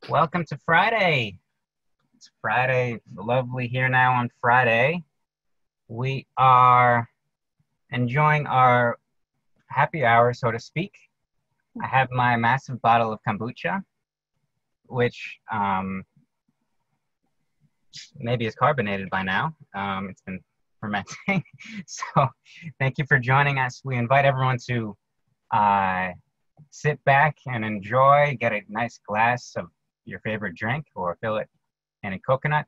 Welcome to Friday. It's Friday, lovely here now on Friday. We are enjoying our happy hour, so to speak. I have my massive bottle of kombucha, which maybe is carbonated by now. It's been fermenting. So thank you for joining us. We invite everyone to sit back and enjoy, get a nice glass of your favorite drink or fill it in a coconut.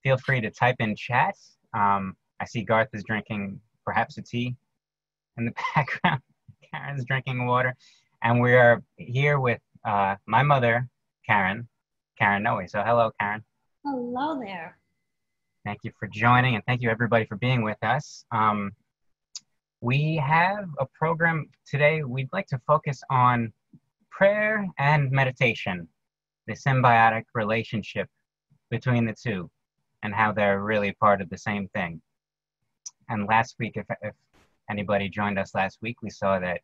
Feel free to type in chat. I see Garth is drinking perhaps a tea in the background. Karen's drinking water. And we are here with my mother, Karen Noe. So hello, Karen. Hello there. Thank you for joining, and thank you everybody for being with us. We have a program today. We'd like to focus on prayer and meditation, the symbiotic relationship between the two, and how they're really part of the same thing. And last week, if anybody joined us last week, we saw that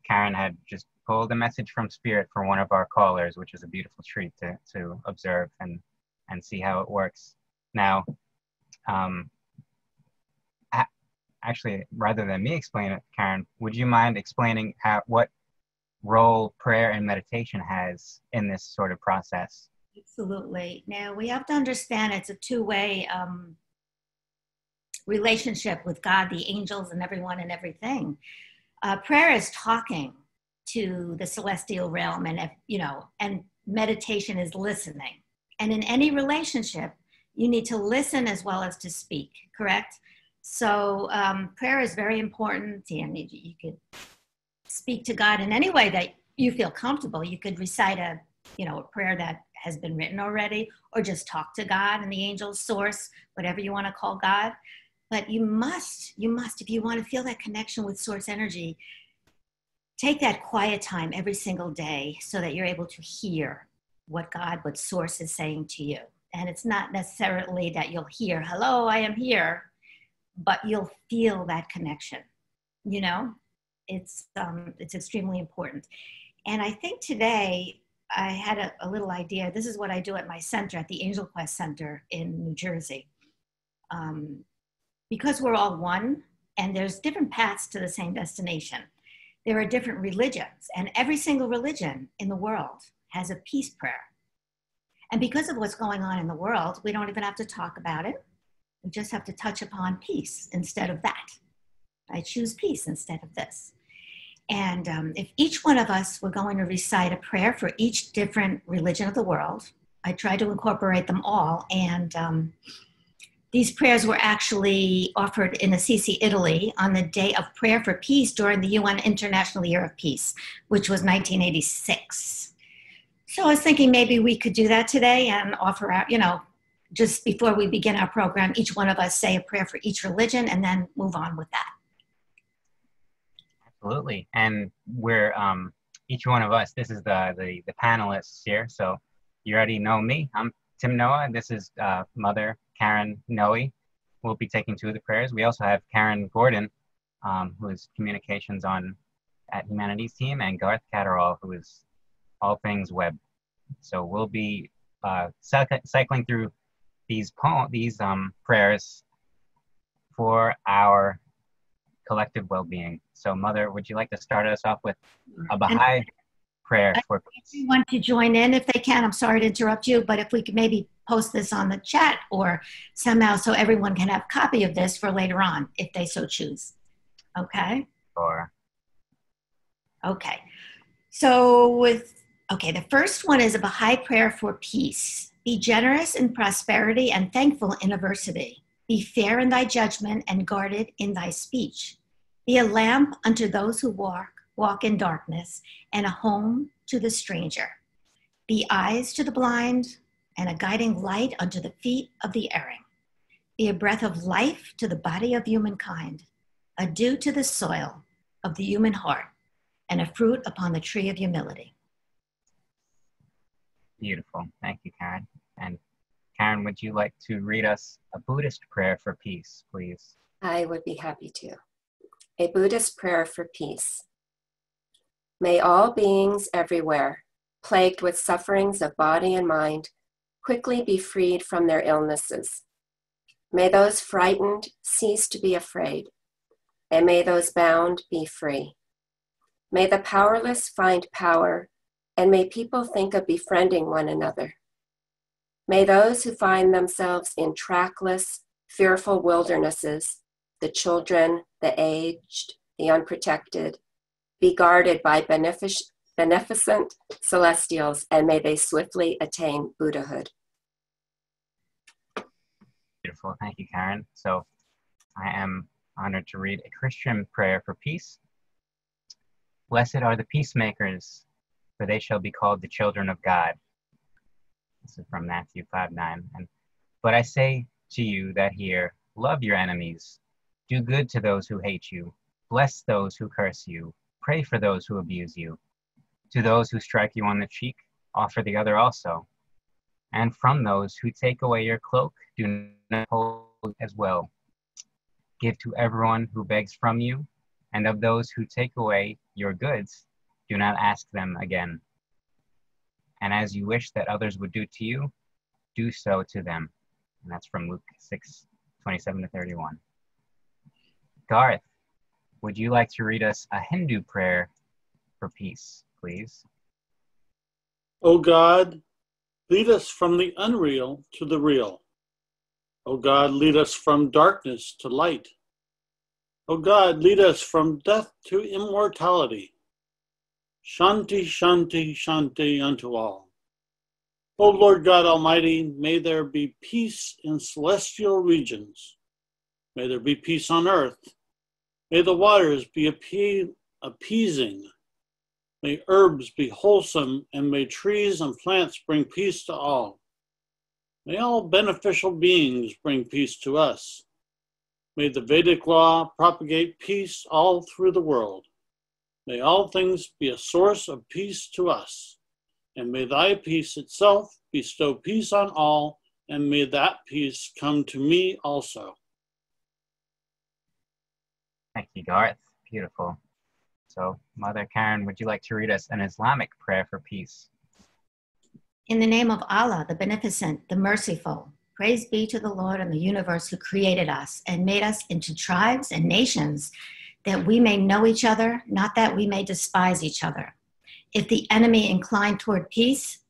Karen had just pulled a message from Spirit for one of our callers, which is a beautiful treat to observe and see how it works. Now, actually, rather than me explain it, Karen, would you mind explaining what role prayer and meditation has in this sort of process? Absolutely. Now, we have to understand it's a two-way relationship with God, the angels, and everyone and everything. Prayer is talking to the celestial realm, and meditation is listening. And in any relationship, you need to listen as well as to speak, correct? So prayer is very important, and you could speak to God in any way that you feel comfortable. You could recite a prayer that has been written already, or just talk to God and the angels, source, whatever you want to call God. But you must, if you want to feel that connection with source energy, take that quiet time every single day so that you're able to hear what source is saying to you. And it's not necessarily that you'll hear, hello, I am here, but you'll feel that connection. It's extremely important. And I think today I had a little idea. This is what I do at my center, at the Angel Quest Center in New Jersey. Because we're all one, and there's different paths to the same destination. There are different religions, and every single religion in the world has a peace prayer. And because of what's going on in the world, we don't even have to talk about it. We just have to touch upon peace instead of that. I choose peace instead of this. And if each one of us were going to recite a prayer for each different religion of the world, I try to incorporate them all. And these prayers were actually offered in Assisi, Italy, on the Day of Prayer for Peace during the UN International Year of Peace, which was 1986. So I was thinking maybe we could do that today and offer out, just before we begin our program, each one of us say a prayer for each religion and then move on with that. Absolutely. And we're each one of us, this is the panelists here. So you already know me. I'm Tim Noah. This is Mother Karen Noe. We'll be taking two of the prayers. We also have Karen Gordon, who is communications at Humanities Team, and Garth Catterall, who is all things web. So we'll be cycling through these prayers for our collective well-being. So, Mother, would you like to start us off with a Baha'i prayer for peace? Everyone to join in if they can. I'm sorry to interrupt you, but if we could maybe post this on the chat or somehow so everyone can have a copy of this for later on, if they so choose. Okay? Sure. Okay. So the first one is a Baha'i prayer for peace. Be generous in prosperity and thankful in adversity. Be fair in thy judgment and guarded in thy speech. Be a lamp unto those who walk in darkness, and a home to the stranger. Be eyes to the blind, and a guiding light unto the feet of the erring. Be a breath of life to the body of humankind, a dew to the soil of the human heart, and a fruit upon the tree of humility. Beautiful. Thank you, Karen. And Karen, would you like to read us a Buddhist prayer for peace, please? I would be happy to. A Buddhist prayer for peace. May all beings everywhere, plagued with sufferings of body and mind, quickly be freed from their illnesses. May those frightened cease to be afraid, and may those bound be free. May the powerless find power, and may people think of befriending one another. May those who find themselves in trackless, fearful wildernesses, the children, the aged, the unprotected, be guarded by beneficent celestials, and may they swiftly attain Buddhahood. Beautiful. Thank you, Karen. So I am honored to read a Christian prayer for peace. Blessed are the peacemakers, for they shall be called the children of God. This is from Matthew 5:9. But I say to you that hear, love your enemies, do good to those who hate you, bless those who curse you, pray for those who abuse you. To those who strike you on the cheek, offer the other also. And from those who take away your cloak, do not hold as well. Give to everyone who begs from you, and of those who take away your goods, do not ask them again. And as you wish that others would do to you, do so to them. And that's from Luke 6:27-31. Garth, would you like to read us a Hindu prayer for peace, please? O God, lead us from the unreal to the real. O God, lead us from darkness to light. O God, lead us from death to immortality. Shanti, Shanti, Shanti unto all. O Lord God Almighty, may there be peace in celestial regions. May there be peace on earth. May the waters be appeasing. May herbs be wholesome, and may trees and plants bring peace to all. May all beneficial beings bring peace to us. May the Vedic law propagate peace all through the world. May all things be a source of peace to us. And may thy peace itself bestow peace on all, and may that peace come to me also. Thank you, Garth. Beautiful. So, Mother Karen, would you like to read us an Islamic prayer for peace? In the name of Allah, the Beneficent, the Merciful, praise be to the Lord of the universe who created us and made us into tribes and nations that we may know each other, not that we may despise each other. If the enemy incline toward peace,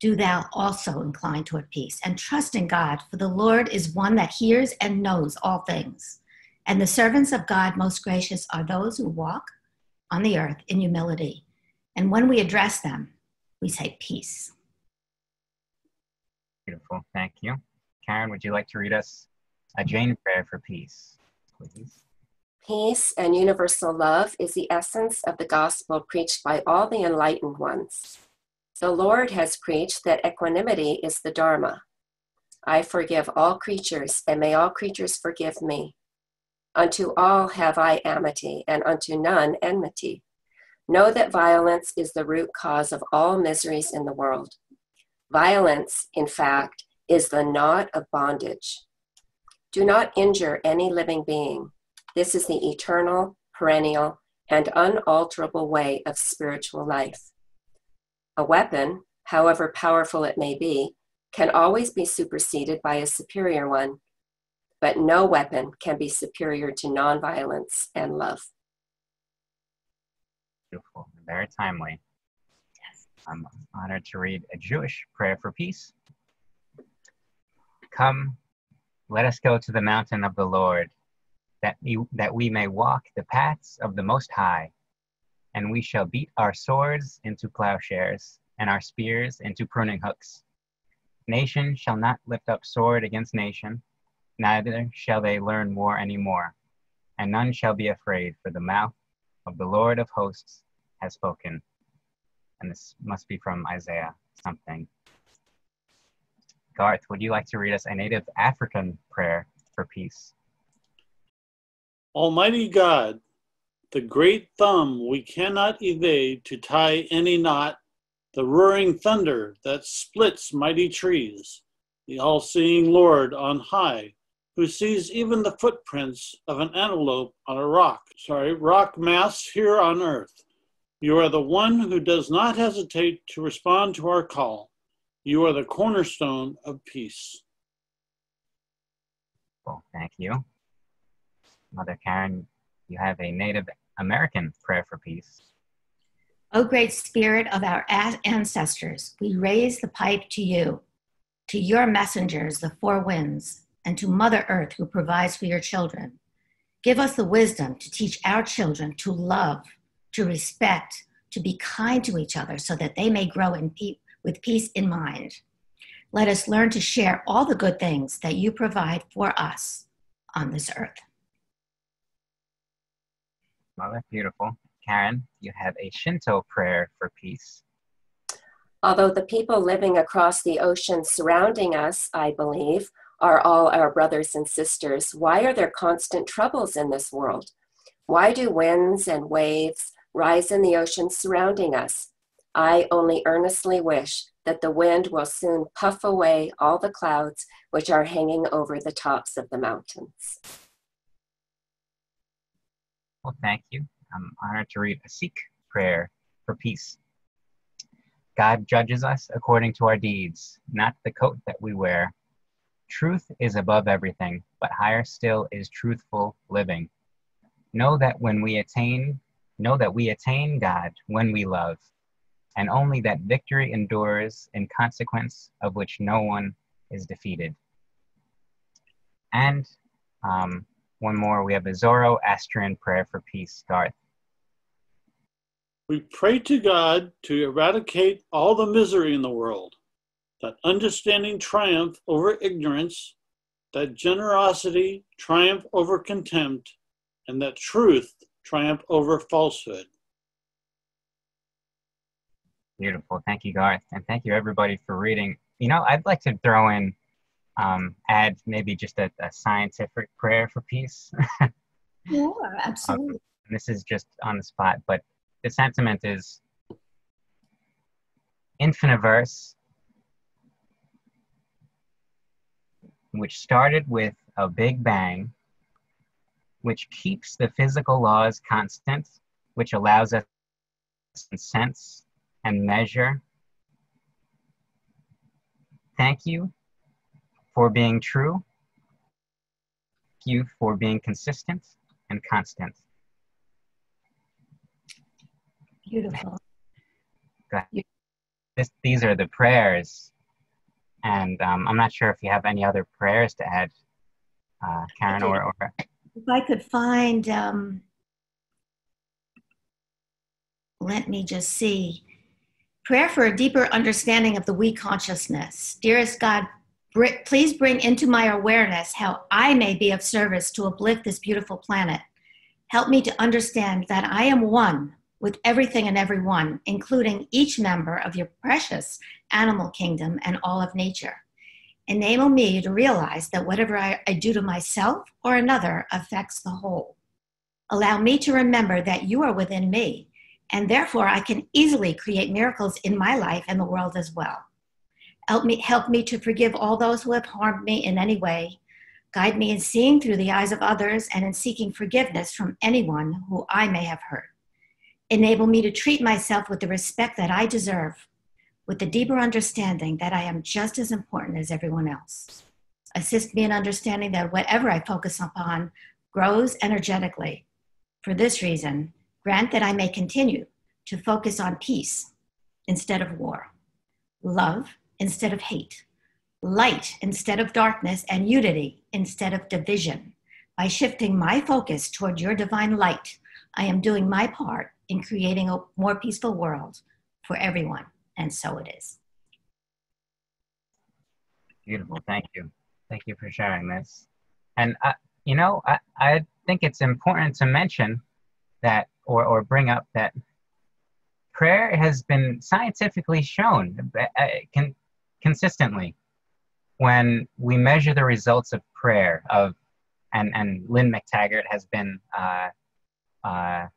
do thou also incline toward peace, and trust in God, for the Lord is one that hears and knows all things. And the servants of God most gracious are those who walk on the earth in humility. And when we address them, we say peace. Beautiful. Thank you. Karen, would you like to read us a Jain prayer for peace, please? Peace and universal love is the essence of the gospel preached by all the enlightened ones. The Lord has preached that equanimity is the Dharma. I forgive all creatures, and may all creatures forgive me. Unto all have I amity, and unto none enmity. Know that violence is the root cause of all miseries in the world. Violence, in fact, is the knot of bondage. Do not injure any living being. This is the eternal, perennial, and unalterable way of spiritual life. A weapon, however powerful it may be, can always be superseded by a superior one, but no weapon can be superior to nonviolence and love. Beautiful. Very timely. Yes. I'm honored to read a Jewish prayer for peace. Come, let us go to the mountain of the Lord, that we may walk the paths of the Most High, and we shall beat our swords into plowshares, and our spears into pruning hooks. Nation shall not lift up sword against nation, neither shall they learn war any more, and none shall be afraid, for the mouth of the Lord of hosts has spoken. And this must be from Isaiah something. Garth, would you like to read us a native African prayer for peace? Almighty God, the great thumb we cannot evade to tie any knot, the roaring thunder that splits mighty trees, the all-seeing Lord on high, who sees even the footprints of an antelope on a rock mass here on earth. You are the one who does not hesitate to respond to our call. You are the cornerstone of peace. Well, thank you. Mother Karen, you have a Native American prayer for peace. O great spirit of our ancestors, we raise the pipe to you, to your messengers, the four winds, and to Mother Earth who provides for your children. Give us the wisdom to teach our children to love, to respect, to be kind to each other so that they may grow with peace in mind. Let us learn to share all the good things that you provide for us on this earth. Well, that's beautiful. Karen, you have a Shinto prayer for peace. Although the people living across the ocean surrounding us, I believe, are all our brothers and sisters, why are there constant troubles in this world? Why do winds and waves rise in the ocean surrounding us? I only earnestly wish that the wind will soon puff away all the clouds which are hanging over the tops of the mountains. Well, thank you. I'm honored to read a Sikh prayer for peace. God judges us according to our deeds, not the coat that we wear. Truth is above everything, but higher still is truthful living. Know that we attain God when we love, and only that victory endures in consequence of which no one is defeated. And one more, we have a Zoroastrian prayer for peace, Garth. We pray to God to eradicate all the misery in the world, that understanding triumph over ignorance, that generosity triumph over contempt, and that truth triumph over falsehood. Beautiful. Thank you, Garth. And thank you, everybody, for reading. You know, I'd like to throw in, add maybe just a scientific prayer for peace. Sure, absolutely. This is just on the spot, but the sentiment is infiniverse, which started with a big bang, which keeps the physical laws constant, which allows us to sense and measure. Thank you for being true. Thank you for being consistent and constant. Beautiful. These are the prayers, and I'm not sure if you have any other prayers to add, Karen, or if I could find, let me just see. Prayer for a deeper understanding of the we consciousness. Dearest God, please bring into my awareness how I may be of service to uplift this beautiful planet. Help me to understand that I am one with everything and everyone, including each member of your precious animal kingdom and all of nature. Enable me to realize that whatever I do to myself or another affects the whole. Allow me to remember that you are within me, and therefore I can easily create miracles in my life and the world as well. Help me to forgive all those who have harmed me in any way. Guide me in seeing through the eyes of others and in seeking forgiveness from anyone who I may have hurt. Enable me to treat myself with the respect that I deserve, with the deeper understanding that I am just as important as everyone else. Assist me in understanding that whatever I focus upon grows energetically. For this reason, grant that I may continue to focus on peace instead of war, love instead of hate, light instead of darkness, and unity instead of division. By shifting my focus toward your divine light, I am doing my part in creating a more peaceful world for everyone, and so it is. Beautiful. Thank you. Thank you for sharing this. And, you know, I think it's important to mention that, or bring up that prayer has been scientifically shown consistently. When we measure the results of prayer, and Lynn McTaggart has been a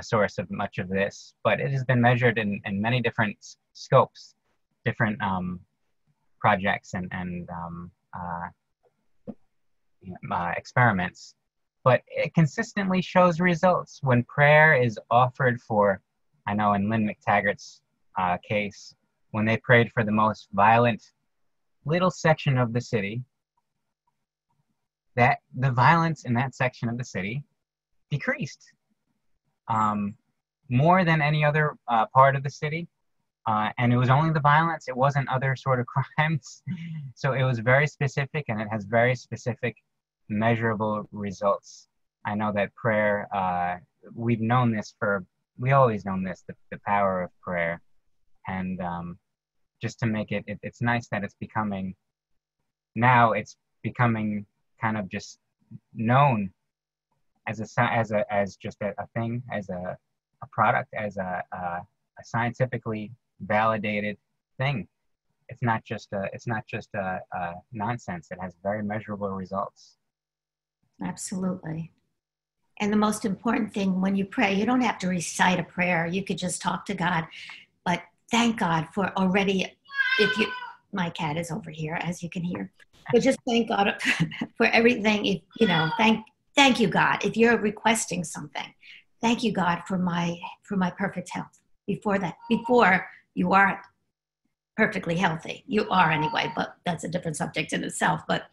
source of much of this, but it has been measured in many different scopes, different projects and experiments. But it consistently shows results when prayer is offered for I know in Lynn McTaggart's case, when they prayed for the most violent little section of the city, that the violence in that section of the city decreased more than any other part of the city. And it was only the violence, it wasn't other sort of crimes. So it was very specific, and it has very specific measurable results. I know that prayer, we always known this, the power of prayer. And just to make it's nice that it's becoming kind of just known as just a thing, as a product, as a scientifically validated thing. It's not just a nonsense. It has very measurable results. Absolutely. And the most important thing when you pray, you don't have to recite a prayer. You could just talk to God, but thank God for already, my cat is over here, as you can hear, but just thank God for everything. Thank you, God. If you're requesting something, thank you, God, for my perfect health. Before you are perfectly healthy. You are anyway, but that's a different subject in itself. But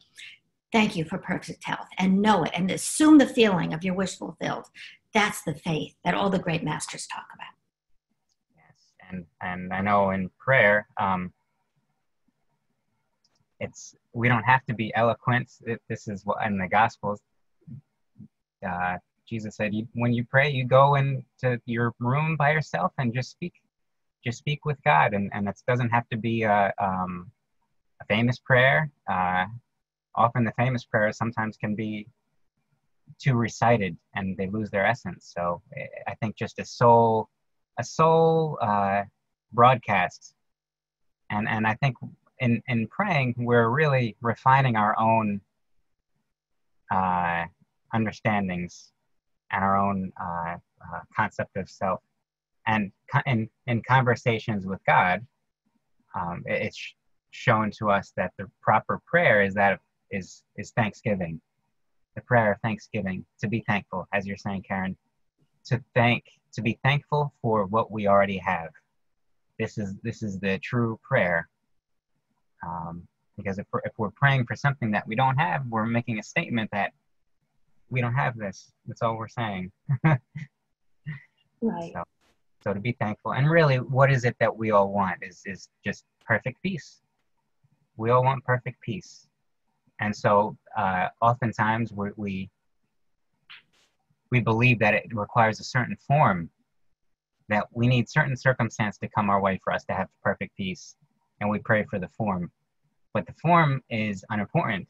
thank you for perfect health, and know it and assume the feeling of your wish fulfilled. That's the faith that all the great masters talk about. Yes, and I know in prayer, we don't have to be eloquent. This is what in the Gospels, Jesus said, when you pray, you go into your room by yourself and just speak with God, and it doesn't have to be a famous prayer. Often the famous prayers sometimes can be too recited and they lose their essence. So I think just a soul broadcast, and I think in praying we're really refining our own understandings and our own concept of self, and in conversations with God, it's shown to us that the proper prayer is thanksgiving, the prayer of thanksgiving, to be thankful, as you're saying, Karen, to be thankful for what we already have. This is the true prayer, because if we're praying for something that we don't have, we're making a statement that we don't have this. That's all we're saying. Right. So to be thankful, and really, what is it that we all want is just perfect peace. We all want perfect peace, and so oftentimes we believe that it requires a certain form, that we need certain circumstance to come our way for us to have perfect peace, and we pray for the form. But the form is unimportant.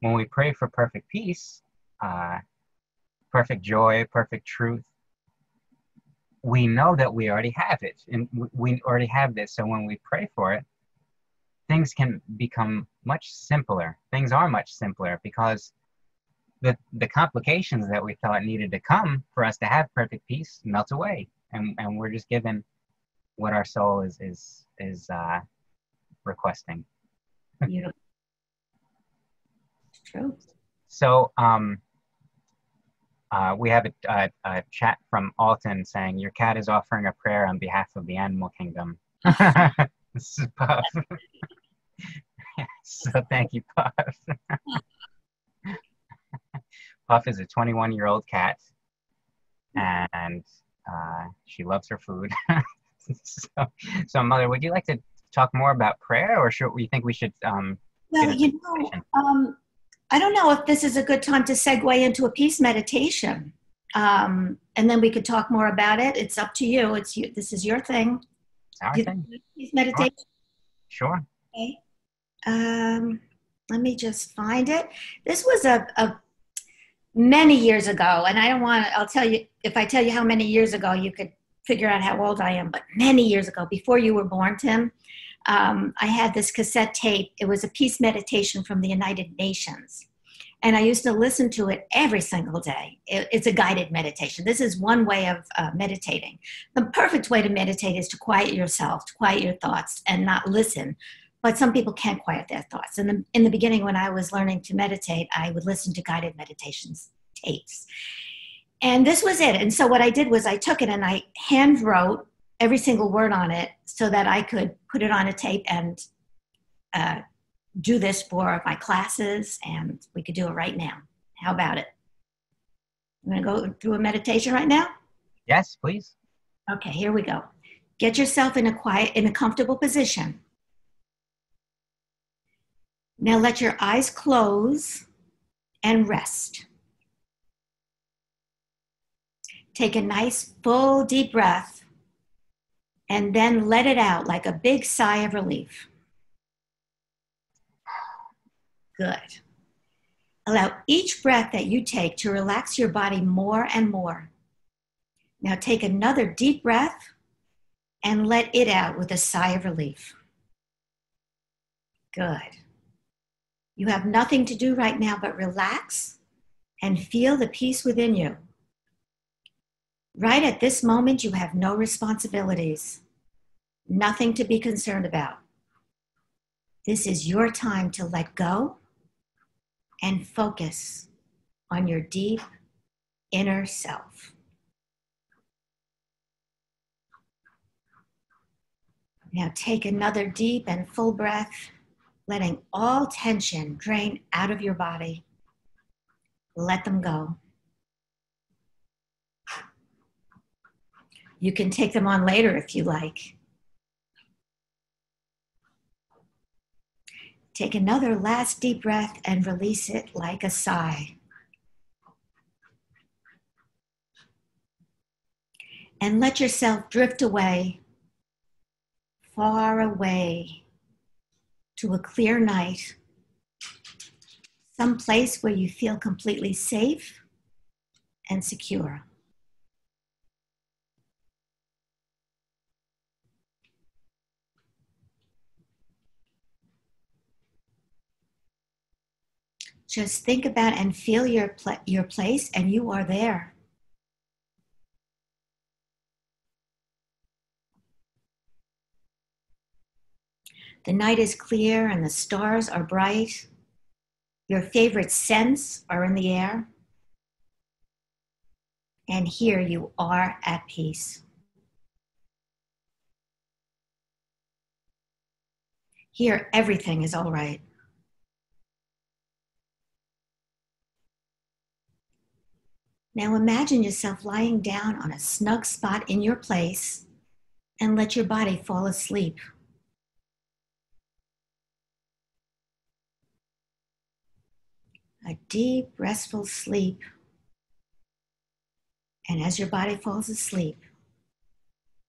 When we pray for perfect peace, perfect joy, perfect truth, we know that we already have it, and we already have this. So when we pray for it, things can become much simpler. Things are much simpler because the complications that we thought needed to come for us to have perfect peace melt away, and we're just given what our soul is requesting. Beautiful. It's true. So we have a chat from Alton saying, your cat is offering a prayer on behalf of the animal kingdom. This is Puff. So thank you, Puff. Puff is a 21-year-old cat, and she loves her food. So Mother, would you like to talk more about prayer, or should we think we should Well, I don't know if this is a good time to segue into a peace meditation, and then we could talk more about it. It's up to you. This is your thing. Our thing. Peace meditation. Sure. Okay. Let me just find it. This was a many years ago, and I'll tell you, if I tell you how many years ago, you could figure out how old I am, but many years ago, before you were born, Tim, I had this cassette tape. It was a peace meditation from the United Nations. And I used to listen to it every single day. It's a guided meditation. This is one way of meditating. The perfect way to meditate is to quiet yourself, to quiet your thoughts and not listen. But some people can't quiet their thoughts. And in the beginning, when I was learning to meditate, I would listen to guided meditations tapes. And this was it. And so what I did was I took it and I hand wrote every single word on it so that I could put it on a tape and do this for my classes, and we could do it right now. How about it? I'm going to go through a meditation right now. Yes, please. Okay, here we go. Get yourself in a comfortable position. Now let your eyes close and rest. Take a nice full deep breath and then let it out like a big sigh of relief. Good. Allow each breath that you take to relax your body more and more. Now take another deep breath and let it out with a sigh of relief. Good. You have nothing to do right now but relax and feel the peace within you. Right at this moment, you have no responsibilities, nothing to be concerned about. This is your time to let go and focus on your deep inner self. Now take another deep and full breath, letting all tension drain out of your body. Let them go. You can take them on later if you like. Take another last deep breath and release it like a sigh. And let yourself drift away, far away, to a clear night, some place where you feel completely safe and secure. Just think about and feel your place, and you are there. The night is clear and the stars are bright. Your favorite scents are in the air. And here you are at peace. Here everything is all right. Now imagine yourself lying down on a snug spot in your place and let your body fall asleep. A deep, restful sleep. And as your body falls asleep,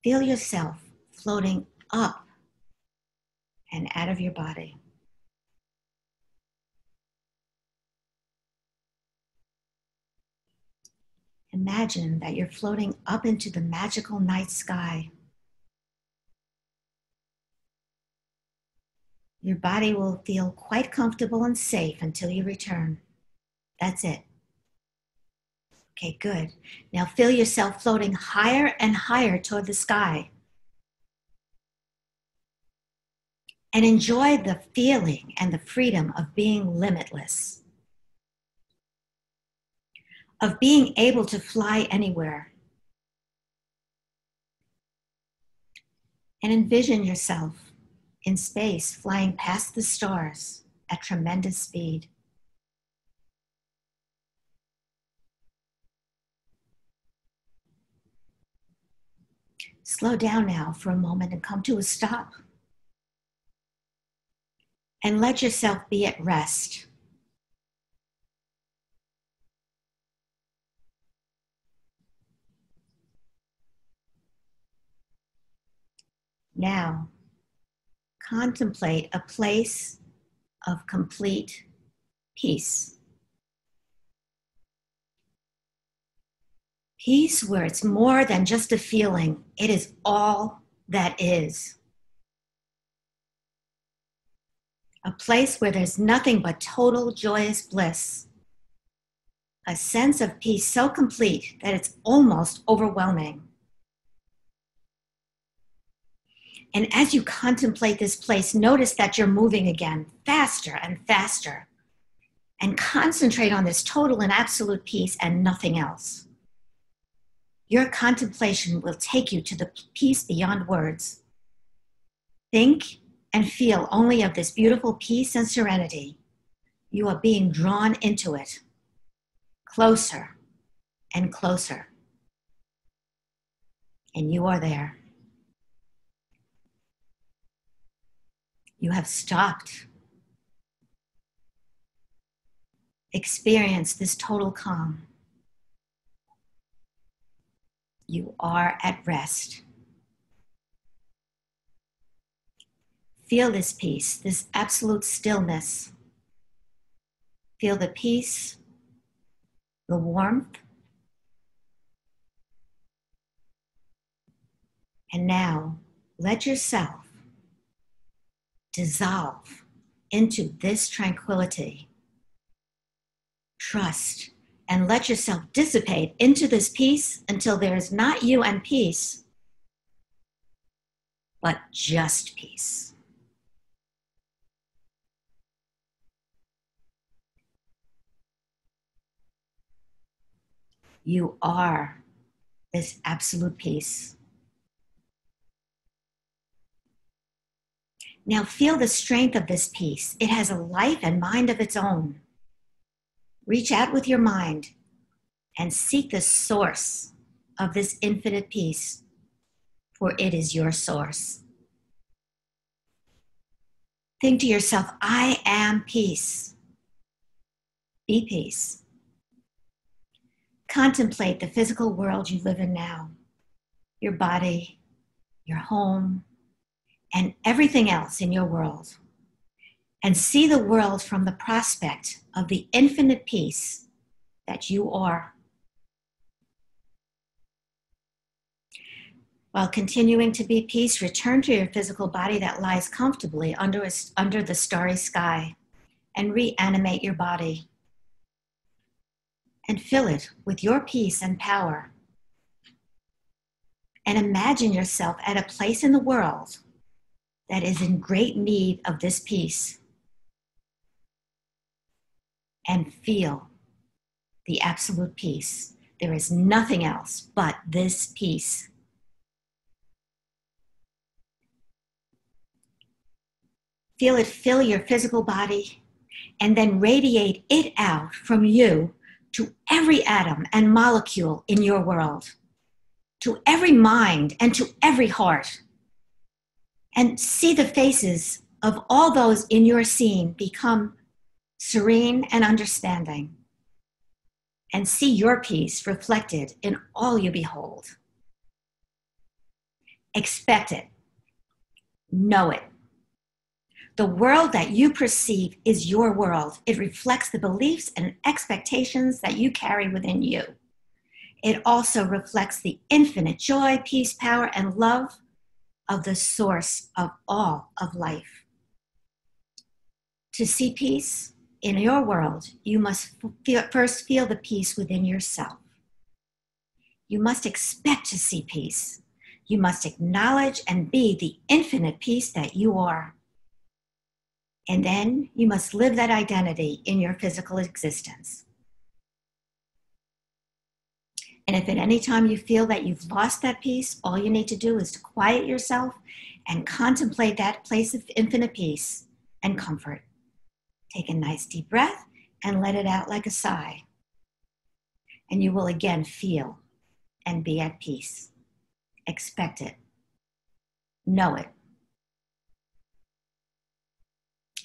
feel yourself floating up and out of your body. Imagine that you're floating up into the magical night sky. Your body will feel quite comfortable and safe until you return. That's it. Okay, good. Now feel yourself floating higher and higher toward the sky. And enjoy the feeling and the freedom of being limitless, of being able to fly anywhere. And envision yourself in space flying past the stars at tremendous speed. Slow down now for a moment and come to a stop. And let yourself be at rest. Now, contemplate a place of complete peace. Peace where it's more than just a feeling. It is all that is. A place where there's nothing but total joyous bliss. A sense of peace so complete that it's almost overwhelming. And as you contemplate this place, notice that you're moving again, faster and faster. And concentrate on this total and absolute peace and nothing else. Your contemplation will take you to the peace beyond words. Think and feel only of this beautiful peace and serenity. You are being drawn into it, closer and closer. And you are there. You have stopped. Experience this total calm. You are at rest. Feel this peace, this absolute stillness. Feel the peace, the warmth. And now, let yourself dissolve into this tranquility. Trust and let yourself dissipate into this peace until there is not you and peace, but just peace. You are this absolute peace. Now feel the strength of this peace. It has a life and mind of its own. Reach out with your mind and seek the source of this infinite peace, for it is your source. Think to yourself, I am peace. Be peace. Contemplate the physical world you live in now, your body, your home, and everything else in your world. And see the world from the prospect of the infinite peace that you are. While continuing to be peace, return to your physical body that lies comfortably under the starry sky and reanimate your body. And fill it with your peace and power. And imagine yourself at a place in the world that is in great need of this peace. And feel the absolute peace. There is nothing else but this peace. Feel it fill your physical body and then radiate it out from you to every atom and molecule in your world, to every mind and to every heart. And see the faces of all those in your scene become serene and understanding. And see your peace reflected in all you behold. Expect it. Know it. The world that you perceive is your world. It reflects the beliefs and expectations that you carry within you. It also reflects the infinite joy, peace, power, and love of the source of all of life. To see peace in your world, you must first feel the peace within yourself. You must expect to see peace. You must acknowledge and be the infinite peace that you are. And then you must live that identity in your physical existence. And if at any time you feel that you've lost that peace, all you need to do is to quiet yourself and contemplate that place of infinite peace and comfort. Take a nice deep breath and let it out like a sigh. And you will again feel and be at peace. Expect it. Know it.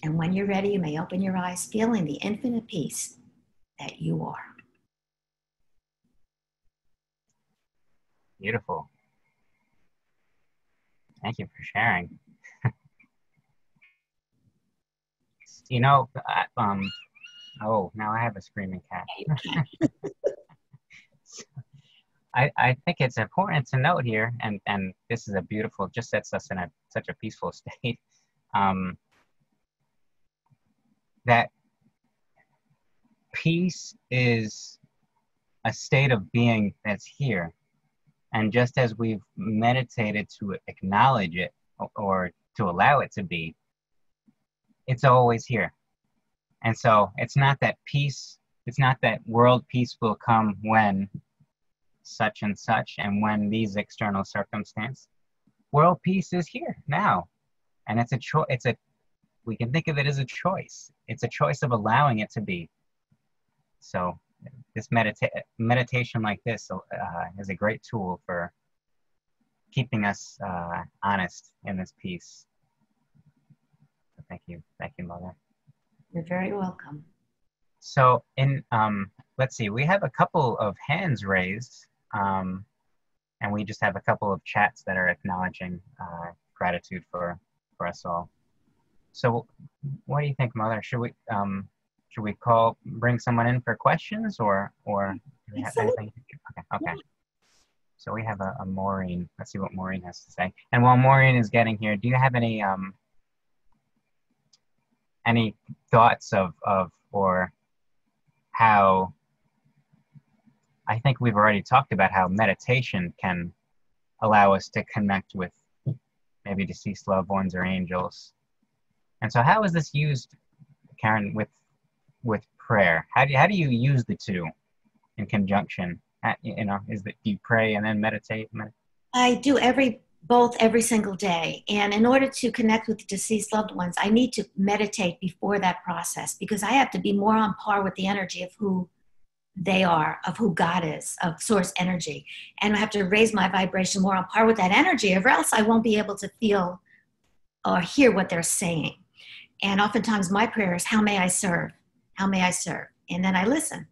And when you're ready, you may open your eyes, feeling the infinite peace that you are. Beautiful. Thank you for sharing. You know, oh, now I have a screaming cat. I think it's important to note here, and this is a beautiful, just sets us in such a peaceful state, that peace is a state of being that's here. And just as we've meditated to acknowledge it or to allow it to be, it's always here. And so it's not that peace, it's not that world peace will come when such and such, and when these external circumstances, world peace is here now. And it's a choice. We can think of it as a choice. It's a choice of allowing it to be. So this meditation like this is a great tool for keeping us honest in this peace. So thank you, Mother. You're very welcome. So let's see, we have a couple of hands raised, and we just have a couple of chats that are acknowledging gratitude for us all. So what do you think, Mother? Should we bring someone in for questions, or do we have anything? Okay. So we have a Maureen. Let's see what Maureen has to say. And while Maureen is getting here, do you have any thoughts of or how? I think we've already talked about how meditation can allow us to connect with maybe deceased loved ones or angels. And so how is this used, Karen, with prayer? How do you use the two in conjunction? Do you pray and then meditate? I do both every single day. And in order to connect with the deceased loved ones, I need to meditate before that process, because I have to be more on par with the energy of who they are, of who God is, of source energy. And I have to raise my vibration more on par with that energy, or else I won't be able to feel or hear what they're saying. And oftentimes my prayer is, how may I serve? How may I serve? And then I listen.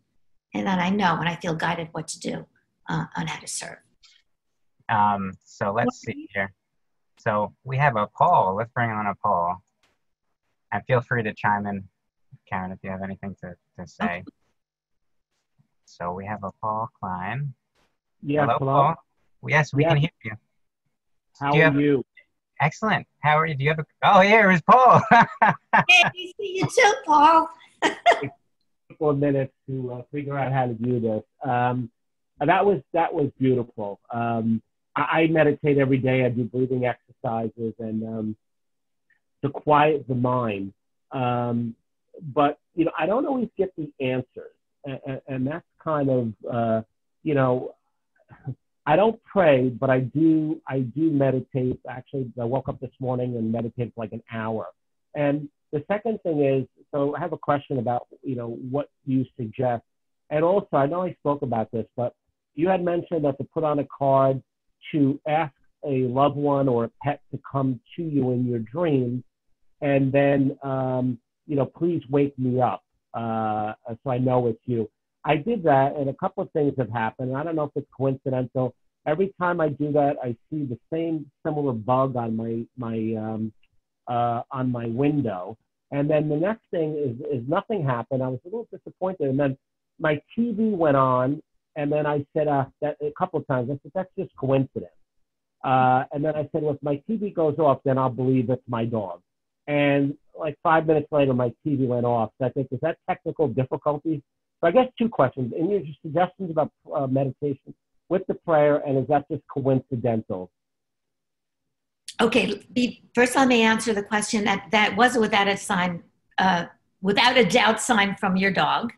And then I know, and I feel guided what to do on how to serve. So let's see here. So we have a Paul. Let's bring on a Paul. And feel free to chime in, Karen, if you have anything to say. Okay. So we have a Paul Klein. Yes, hello. Paul. Yes, we can hear you. How are you? Excellent. How are you? Do you have here is Paul. Hey, see you too, Paul. A couple of minutes to figure out how to do this. That was beautiful. I meditate every day. I do breathing exercises and to quiet the mind. But I don't always get the answers, and that's kind of I don't pray, but I do meditate. Actually, I woke up this morning and meditated for like an hour. And the second thing is, so I have a question about, what you suggest. And also, I know I spoke about this, but you had mentioned that to put on a card to ask a loved one or a pet to come to you in your dreams, and then, please wake me up so I know it's you. I did that, and a couple of things have happened. I don't know if it's coincidental. Every time I do that, I see the same similar bug on my window. And then the next thing is nothing happened. I was a little disappointed, and then my TV went on, and then I said that a couple of times. I said, that's just coincidence. And then I said, well, if my TV goes off, then I'll believe it's my dog. And like 5 minutes later, my TV went off. So I think, is that technical difficulty? So I guess two questions. And your suggestions about meditation with the prayer, and is that just coincidental? Okay, first let me answer the question. That was without a doubt sign from your dog.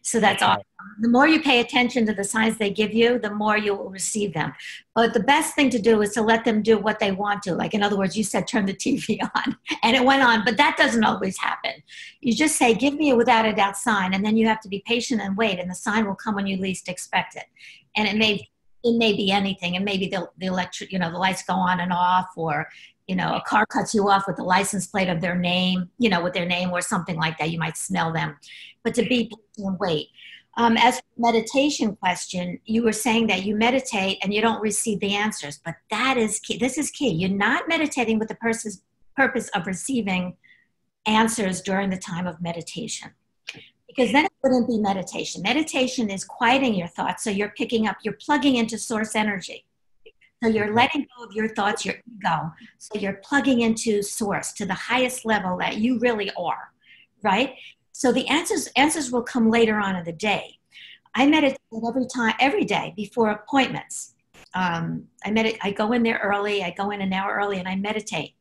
So that's awesome. The more you pay attention to the signs they give you, the more you will receive them. But the best thing to do is to let them do what they want to. Like, in other words, you said, turn the TV on, and it went on, but that doesn't always happen. You just say, give me a without a doubt sign, and then you have to be patient and wait, and the sign will come when you least expect it. And it may be anything, and maybe the the lights go on and off, or, a car cuts you off with the license plate of their name, with their name or something like that. You might smell them. But to be patient and wait. As for the meditation question, you were saying that you meditate and you don't receive the answers, but that is key. This is key. You're not meditating with the purpose of receiving answers during the time of meditation, because then it wouldn't be meditation. Meditation is quieting your thoughts, so you're plugging into source energy. So you're letting go of your thoughts, your ego. So you're plugging into source, to the highest level that you really are, right? So the answers will come later on in the day. I meditate every day before appointments. I go in there early. I go in an hour early and I meditate.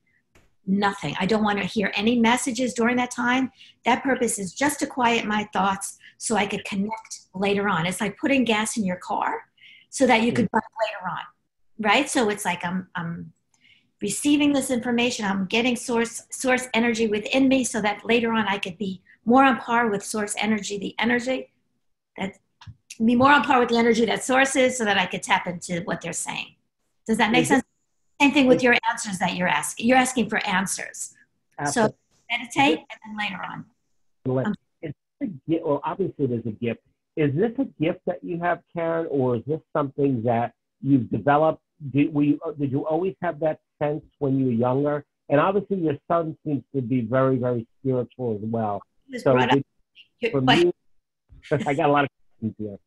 Nothing. I don't want to hear any messages during that time. That purpose is just to quiet my thoughts so I could connect later on. It's like putting gas in your car. so that you could buy later on, right? So it's like I'm receiving this information, I'm getting source energy within me so that later on I could be more on par with source energy, the energy that be more on par with the energy that source is, so that I could tap into what they're saying. Does that make sense? Same thing with your answers that you're asking. You're asking for answers. Absolutely. So meditate and then later on. Well, obviously there's a gift. Is this a gift that you have, Karen, or is this something that you've developed? Did you always have that sense when you were younger? And obviously your son seems to be very, very spiritual as well. So for me, I got a lot of questions here.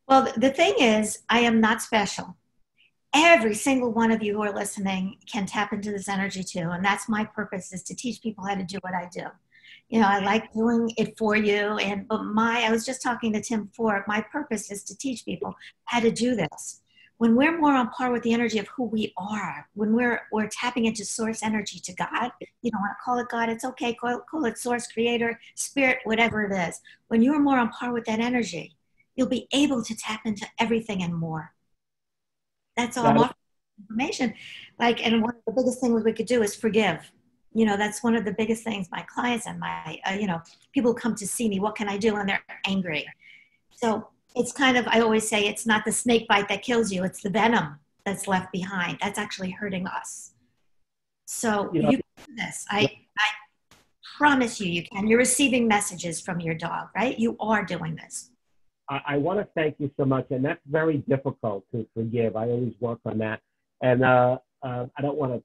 Well, the thing is, I am not special. Every single one of you who are listening can tap into this energy too. And that's my purpose, is to teach people how to do what I do. You know, I like doing it for you. But I was just talking to Tim Ford. My purpose is to teach people how to do this. When we're more on par with the energy of who we are, when we're tapping into source energy, to God, you don't want to call it God, it's okay, call it source, creator, spirit, whatever it is. When you're more on par with that energy, you'll be able to tap into everything and more. That's all I'm offering information. And one of the biggest things we could do is forgive. You know, that's one of the biggest things my clients and my, people come to see me, what can I do? And they're angry. So it's kind of, I always say, it's not the snake bite that kills you, it's the venom that's left behind. That's actually hurting us. So you can do this. I promise you can. You're receiving messages from your dog, right? You are doing this. I want to thank you so much. And that's very difficult to forgive. I always work on that. And I don't want to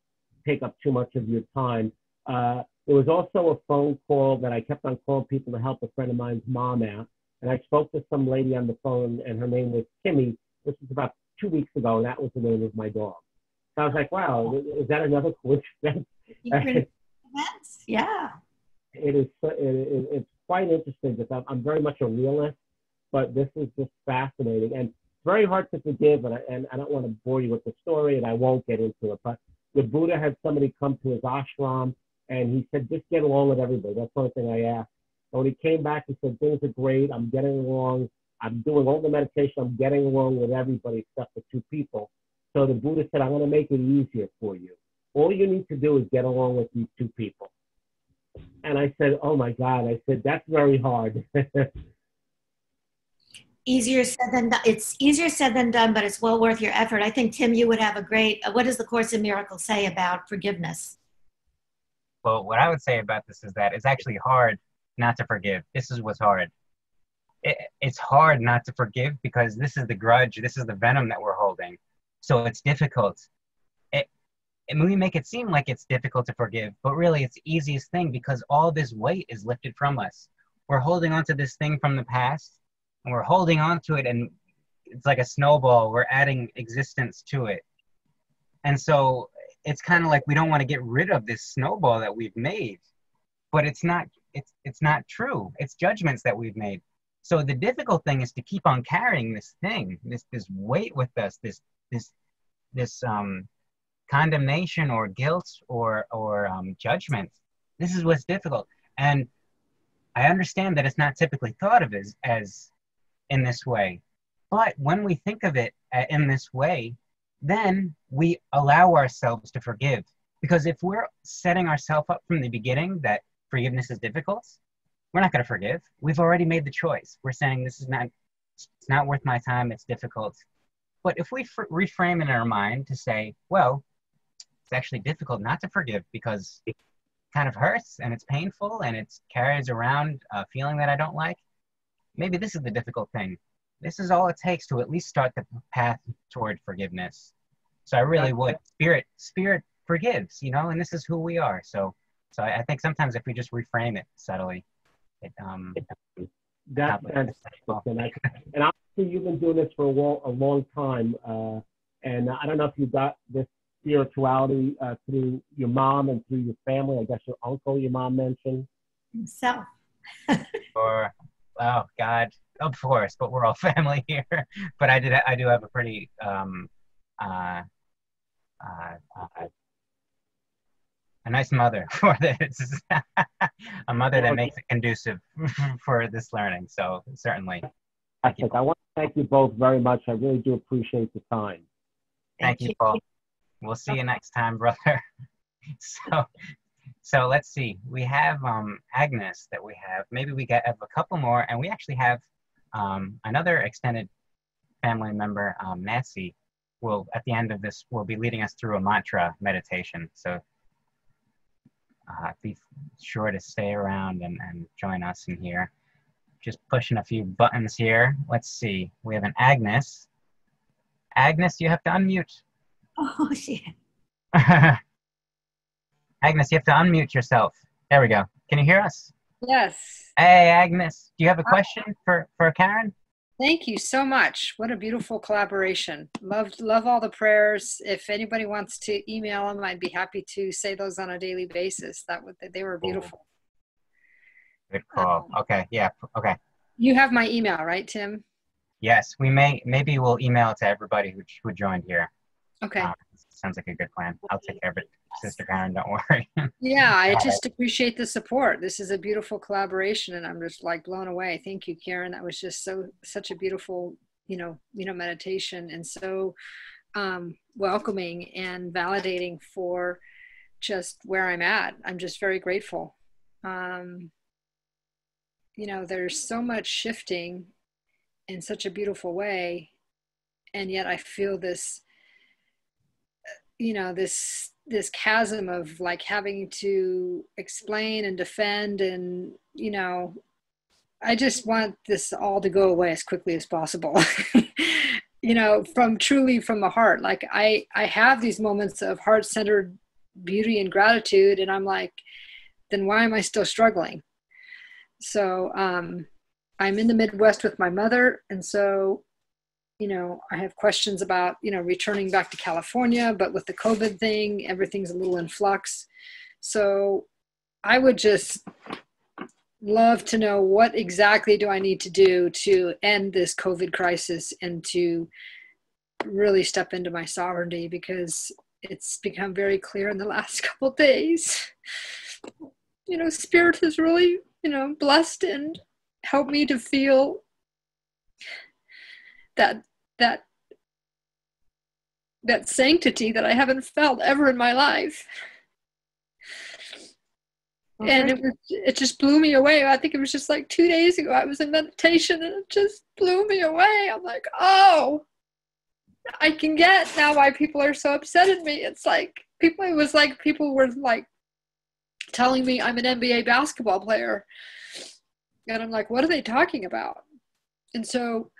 take up too much of your time. There was also a phone call that I kept on calling people to help a friend of mine's mom out. And I spoke to some lady on the phone, and her name was Kimmy. This was about 2 weeks ago, and that was the name of my dog. So I was like, wow, is that another coincidence? Yeah. It's quite interesting because I'm very much a realist, but this is just fascinating. And it's very hard to forgive, and I don't want to bore you with the story, and I won't get into it. But the Buddha had somebody come to his ashram, and he said, just get along with everybody. That's the only thing I asked. So when he came back, he said, things are great. I'm getting along. I'm doing all the meditation. I'm getting along with everybody except for 2 people. So the Buddha said, I'm going to make it easier for you. All you need to do is get along with these 2 people. And I said, oh my God. I said, that's very hard. Easier said than done. It's easier said than done, but it's well worth your effort. I think, Tim, you would have a great, what does the Course in Miracles say about forgiveness? Well, what I would say about this is that it's actually hard not to forgive. This is what's hard. It's hard not to forgive because this is the grudge, this is the venom that we're holding. So it's difficult. We make it seem like it's difficult to forgive, but really it's the easiest thing because all this weight is lifted from us. We're holding on to this thing from the past, and we're holding on to it, and it's like a snowball. We're adding existence to it. And so it's kind of like we don't want to get rid of this snowball that we've made, but it's not true. It's judgments that we've made. So the difficult thing is to keep on carrying this thing, this weight with us, this condemnation or guilt or judgment. This is what's difficult. And I understand that it's not typically thought of as in this way. But when we think of it in this way, then we allow ourselves to forgive. Because if we're setting ourselves up from the beginning that forgiveness is difficult, we're not going to forgive. We've already made the choice. We're saying it's not worth my time, it's difficult. But if we reframe in our mind to say, well, it's actually difficult not to forgive because it kind of hurts and it's painful and it carries around a feeling that I don't like, maybe this is the difficult thing. This is all it takes to at least start the path toward forgiveness. So I really would. Spirit forgives, and this is who we are. So I think sometimes if we just reframe it subtly, that's fantastic. And obviously you've been doing this for a long time. And I don't know if you got this spirituality through your mom and through your family. I guess your uncle, your mom mentioned. Himself. Or, oh God, of course, but we're all family here. But I do have a pretty a nice mother for this. A mother that makes it conducive for this learning. So certainly. I want to Thank you both very much. I really do appreciate the time. Thank you, Paul. We'll see you next time, brother. So let's see. We have Agnes that we have. Maybe we have a couple more, and we actually have another extended family member, Nancy, will at the end of this will be leading us through a mantra meditation. So be sure to stay around and join us in here. Just pushing a few buttons here. Let's see. We have an Agnes. Agnes, you have to unmute. Oh, shit. Agnes, you have to unmute yourself. There we go. Can you hear us? Yes. Hey, Agnes, do you have a question for Karen? Thank you so much. What a beautiful collaboration. Love all the prayers. If anybody wants to email them, I'd be happy to say those on a daily basis. They were beautiful. Good call. Okay. Yeah. Okay. You have my email, right, Tim? Yes. Maybe we'll email it to everybody who joined here. Okay. Sounds like a good plan. I'll take care of it, Sister Karen. Don't worry. Yeah, I just appreciate the support. This is a beautiful collaboration, and I'm just like blown away. Thank you, Karen. That was just such a beautiful, meditation, and so welcoming and validating for just where I'm at. I'm just very grateful. There's so much shifting in such a beautiful way, and yet I feel this this chasm of like having to explain and defend, and I just want this all to go away as quickly as possible. From the heart. Like I have these moments of heart-centered beauty and gratitude, and I'm like, then why am I still struggling? So I'm in the Midwest with my mother, and so I have questions about, returning back to California, but with the COVID thing, everything's a little in flux. So I would just love to know, what exactly do I need to do to end this COVID crisis and to really step into my sovereignty, because it's become very clear in the last couple of days. Spirit has really, blessed and helped me to feel that sanctity that I haven't felt ever in my life. Okay. And it just blew me away. I think it was just like 2 days ago I was in meditation, and it just blew me away. I'm like, oh, I can get now why people are so upset at me. People were like telling me I'm an NBA basketball player, and I'm like, what are they talking about? And so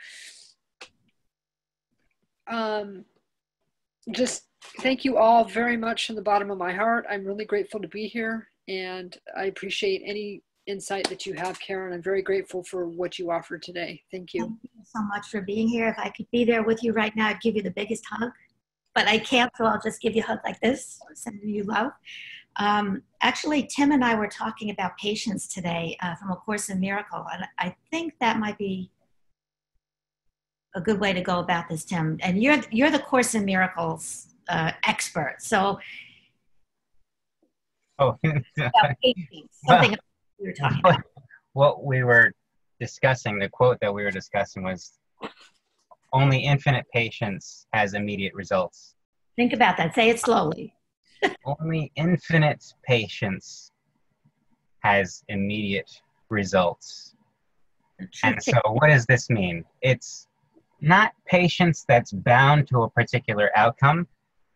just thank you all very much from the bottom of my heart. I'm really grateful to be here, and I appreciate any insight that you have, Karen. I'm very grateful for what you offered today. Thank you. Thank you so much for being here. If I could be there with you right now, I'd give you the biggest hug, but I can't, so I'll just give you a hug like this, sending you love. Actually, Tim and I were talking about patience today from A Course in Miracles, and I think that might be a good way to go about this, Tim. And you're the Course in Miracles expert. So, about patience, something we were talking about. What we were discussing, the quote that we were discussing was, only infinite patience has immediate results. Think about that. Say it slowly. Only infinite patience has immediate results. And so what does this mean? It's not patience that's bound to a particular outcome,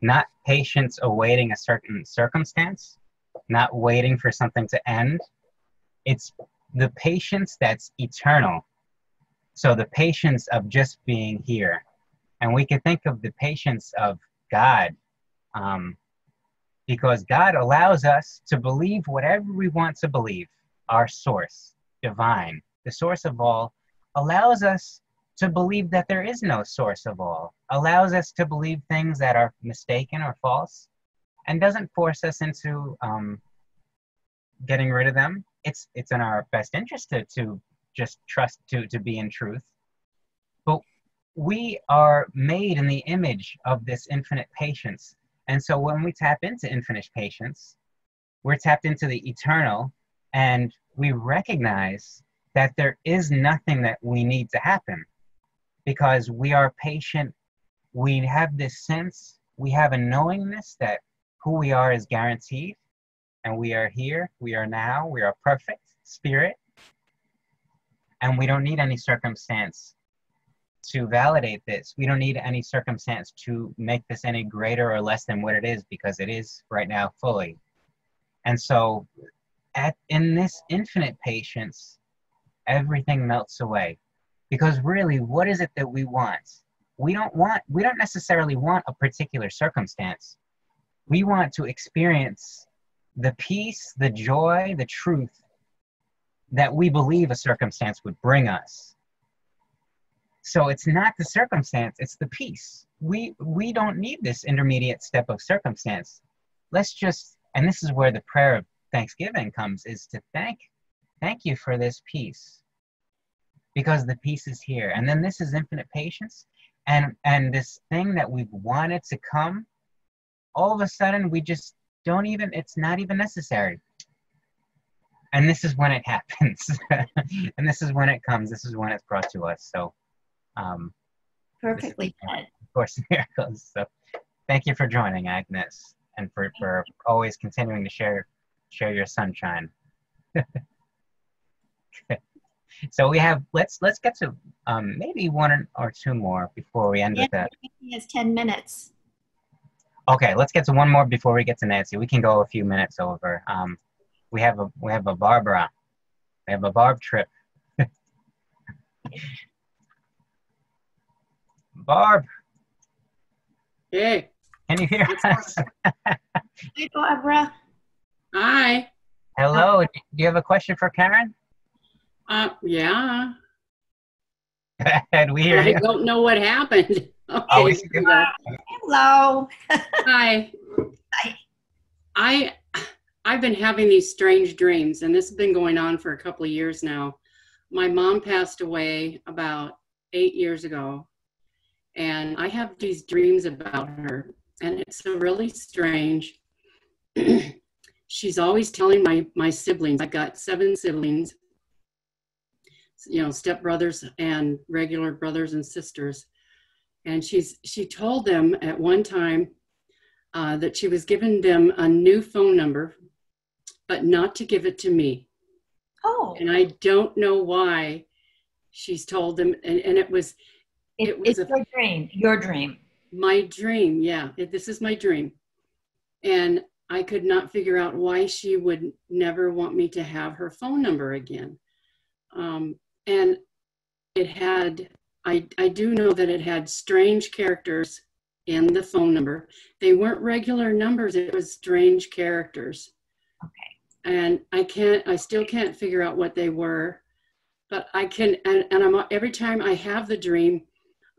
not patience awaiting a certain circumstance, not waiting for something to end. It's the patience that's eternal. So the patience of just being here. And we can think of the patience of God, because God allows us to believe whatever we want to believe. Our source, divine, the source of all, allows us to believe that there is no source of all, allows us to believe things that are mistaken or false, and doesn't force us into getting rid of them. It's in our best interest to just trust, to be in truth. But we are made in the image of this infinite patience. And so when we tap into infinite patience, we're tapped into the eternal, and we recognize that there is nothing that we need to happen, because we are patient. We have this sense, we have a knowingness that who we are is guaranteed, and we are here, we are now, we are perfect spirit, and we don't need any circumstance to validate this. We don't need any circumstance to make this any greater or less than what it is, because it is right now fully. And so in this infinite patience, everything melts away. Because really, what is it that we want? We don't necessarily want a particular circumstance. We want to experience the peace, the joy, the truth that we believe a circumstance would bring us. So it's not the circumstance, it's the peace. We don't need this intermediate step of circumstance. Let's just, and this is where the prayer of thanksgiving comes, is to thank you for this peace, because the peace is here. And then this is infinite patience, and this thing that we've wanted to come, all of a sudden we just don't even, it's not even necessary. And this is when it happens. And this is when it comes. This is when it's brought to us. So Perfectly said. Of course, miracles. So thank you for joining, Agnes, and for always continuing to share your sunshine. So we have, let's get to maybe one or two more before we end with that. He has 10 minutes. Okay, let's get to one more before we get to Nancy. We can go a few minutes over. We have a Barbara. We have a Barb trip. Barb. Hey. Can you hear us? Hey, Barbara. Hi. Hello. Do you have a question for Karen? Yeah. And we hear you. I don't know what happened. Okay. Oh, we see you. Hello. Hi. Hi. I've been having these strange dreams, and this has been going on for a couple of years now. My mom passed away about 8 years ago, and I have these dreams about her, and it's really strange. She's always telling my siblings, I've got 7 siblings, you know, stepbrothers and regular brothers and sisters. And she told them at one time that she was giving them a new phone number, but not to give it to me. Oh. And I don't know why she's told them. And it was It's your dream. Your dream. My dream, yeah. This is my dream. And I could not figure out why she would never want me to have her phone number again. And it had, I do know that it had strange characters in the phone number. They weren't regular numbers, it was strange characters. Okay. And I still can't figure out what they were, but I can, and I'm, every time I have the dream,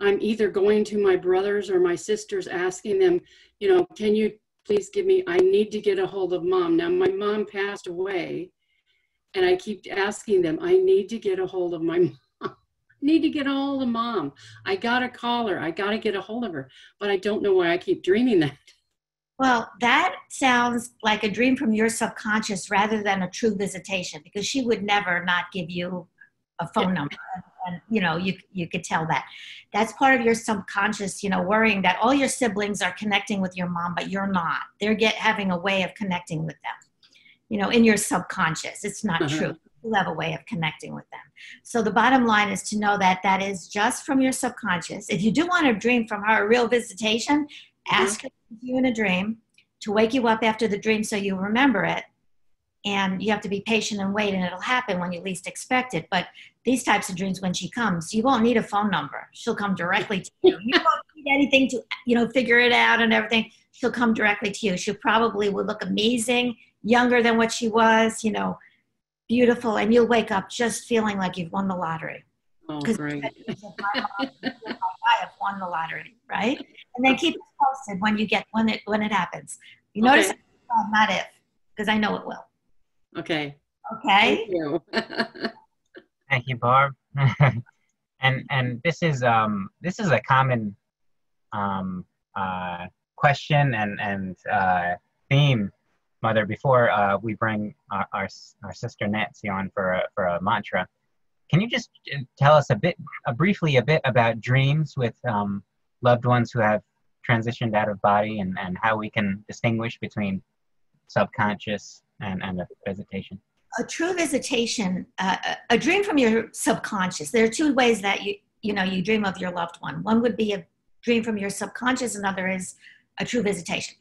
I'm either going to my brothers or my sisters asking them, you know, can you please give me, I need to get a hold of mom. Now my mom passed away, and I keep asking them, I need to get a hold of my mom. I need to get a hold of mom. I gotta call her. I gotta get a hold of her. But I don't know why I keep dreaming that. Well, that sounds like a dream from your subconscious rather than a true visitation, because she would never not give you a phone number. And you know, you could tell that. That's part of your subconscious, you know, worrying that all your siblings are connecting with your mom, but you're not. They're having a way of connecting with them. You know, in your subconscious. It's not true. You have a way of connecting with them. So the bottom line is to know that that is just from your subconscious. If you do want to dream from her a real visitation, ask her to give you in a dream, to wake you up after the dream so you remember it. And you have to be patient and wait, and it'll happen when you least expect it. But these types of dreams, when she comes, you won't need a phone number. She'll come directly to you. You won't need anything to, you know, figure it out and everything. She'll come directly to you. She probably will look amazing, younger than what she was, you know, beautiful. And you'll wake up just feeling like you've won the lottery. Oh, great. I have won the lottery, right? And then keep us posted when it happens. You notice, not if, because I know it will. Okay. Okay. Thank you. Thank you, Barb. and this is a common question and theme, Mother. Before we bring our sister Nancy on for a mantra, can you just tell us briefly a bit about dreams with loved ones who have transitioned out of body, and how we can distinguish between subconscious and a visitation? A true visitation, a dream from your subconscious. There are two ways that you dream of your loved one. One would be a dream from your subconscious, another is a true visitation.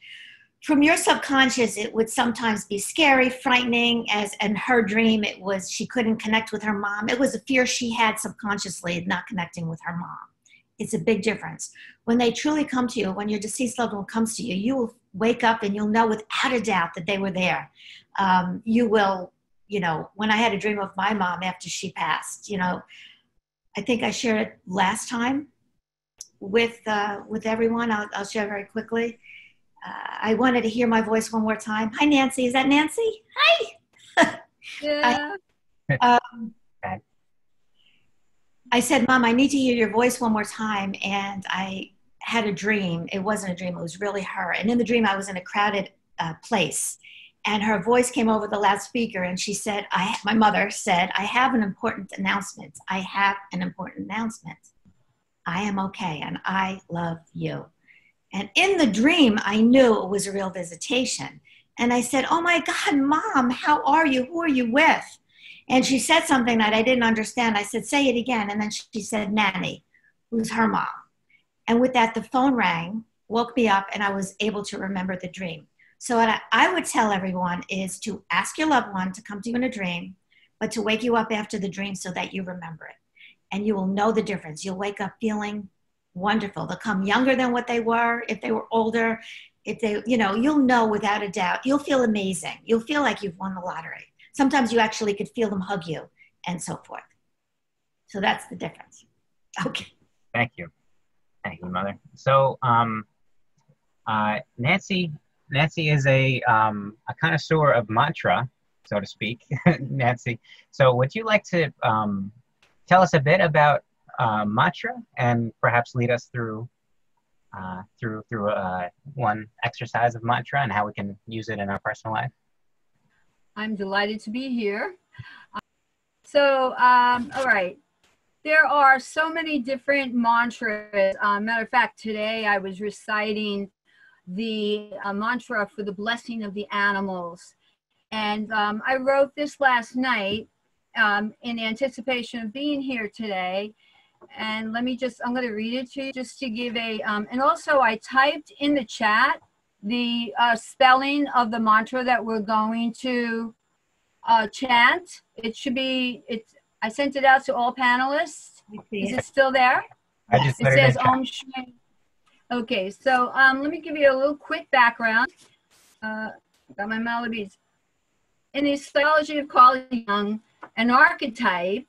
From your subconscious, it would sometimes be scary, frightening, as in her dream, it was she couldn't connect with her mom. It was a fear she had subconsciously, not connecting with her mom. It's a big difference. When they truly come to you, when your deceased loved one comes to you, you will wake up and you'll know without a doubt that they were there. You will, when I had a dream of my mom after she passed, I think I shared it last time with everyone. I'll share very quickly. I wanted to hear my voice one more time. Hi, Nancy. Is that Nancy? Hi. Yeah. I said, Mom, I need to hear your voice one more time. And I had a dream. It wasn't a dream. It was really her. And in the dream, I was in a crowded place. And her voice came over the loudspeaker. And she said, my mother said, I have an important announcement. I have an important announcement. I am okay. And I love you. And in the dream, I knew it was a real visitation. And I said, oh my God, Mom, how are you? Who are you with? And she said something that I didn't understand. I said, say it again. And then she said, Nanny, who's her mom. And with that, the phone rang, woke me up, and I was able to remember the dream. So what I would tell everyone is to ask your loved one to come to you in a dream, but to wake you up after the dream so that you remember it. And you will know the difference. You'll wake up feeling wonderful. They'll come younger than what they were. If they were older, you'll know without a doubt. You'll feel amazing. You'll feel like you've won the lottery. Sometimes you actually could feel them hug you and so forth. So that's the difference. Okay. Thank you. Thank you, Mother. So Nancy is a connoisseur of mantra, so to speak. Nancy, so would you like to tell us a bit about mantra and perhaps lead us through one exercise of mantra and how we can use it in our personal life? I'm delighted to be here. All right. There are so many different mantras. Matter of fact, today I was reciting the mantra for the blessing of the animals. And I wrote this last night in anticipation of being here today. And I'm going to read it to you just to give and also I typed in the chat the spelling of the mantra that we're going to chant. I sent it out to all panelists. Is it still there? It says Om Shri. Okay, so let me give you a little quick background. Got my melodies. In the psychology of Carl Jung, an archetype